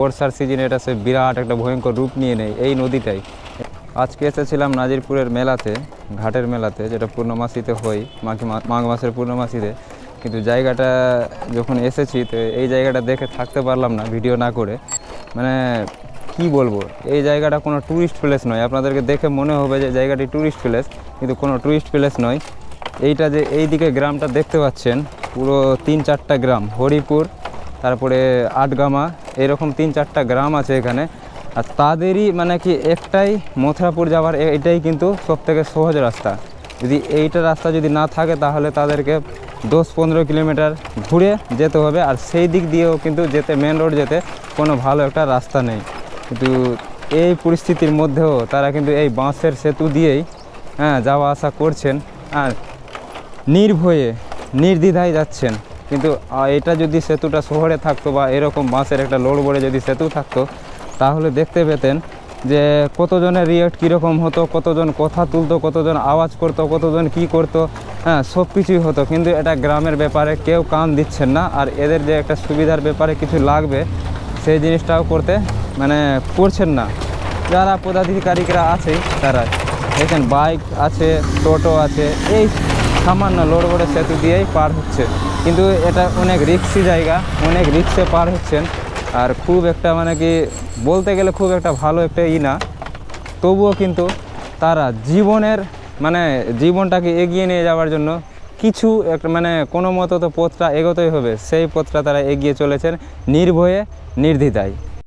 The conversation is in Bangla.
বর্ষার সিজনে এটা সে বিরাট একটা ভয়ঙ্কর রূপ নিয়ে নেয় এই নদীটাই। আজকে এসেছিলাম নাজিরপুরের মেলাতে, ঘাটের মেলাতে, যেটা পূর্ণমাসিতে হয়, মাঘ মাসের পূর্ণমাসিতে। কিন্তু জায়গাটা যখন এসেছি তো এই জায়গাটা দেখে থাকতে পারলাম না ভিডিও না করে। মানে কি বলবো, এই জায়গাটা কোনো ট্যুরিস্ট প্লেস নয়। আপনাদেরকে দেখে মনে হবে যে জায়গাটি ট্যুরিস্ট প্লেস, কিন্তু কোনো ট্যুরিস্ট প্লেস নয়। এইটা যে এই দিকে গ্রামটা দেখতে পাচ্ছেন, পুরো 3-4টা গ্রাম, হরিপুর, তারপরে আটগামা, এরকম 3-4টা গ্রাম আছে এখানে। আর তাদেরই মানে কি একটাই মথুরাপুর যাওয়ার এটাই কিন্তু সবথেকে সহজ রাস্তা। যদি এইটা রাস্তা যদি না থাকে তাহলে তাদেরকে 10-15 কিলোমিটার ঘুরে যেতে হবে। আর সেই দিক দিয়েও কিন্তু যেতে, মেন রোড যেতে কোনো ভালো একটা রাস্তা নেই। কিন্তু এই পরিস্থিতির মধ্যেও তারা কিন্তু এই বাঁশের সেতু দিয়েই যাওয়া আসা করছেন আর নির্ভয়ে নির্দ্বিধায় যাচ্ছেন। কিন্তু এটা যদি সেতুটা শহরে থাকতো বা এরকম বাঁশের একটা লোড বড়ে যদি সেতু থাকতো তাহলে দেখতে পেতেন যে কতজনের রিয়াক্ট কীরকম হতো, কতজন কথা তুলতো, কতজন আওয়াজ করতো, কতজন কি করতো, সব কিছুই হতো। কিন্তু এটা গ্রামের ব্যাপারে কেউ কান দিচ্ছেন না। আর এদের যে একটা সুবিধার ব্যাপারে কিছু লাগবে সেই জিনিসটাও করছেন না। যারা পদাধিকারীরা আছে তারা দেখেন, বাইক আছে, টোটো আছে, এই সামান্য লোড বড়ে সেতু দিয়েই পার হচ্ছে। কিন্তু এটা অনেক রিস্কি জায়গা, অনেক রিক্সে পার হচ্ছেন। আর খুব একটা বলতে গেলে খুব একটা ভালো একটা না, তবুও কিন্তু তারা জীবনটাকে এগিয়ে নিয়ে যাওয়ার জন্য কিছু একটা কোনো মতো তো পথটা এগোতেই হবে, সেই পথটা তারা এগিয়ে চলেছেন নির্ভয়ে নির্দ্বিধায়।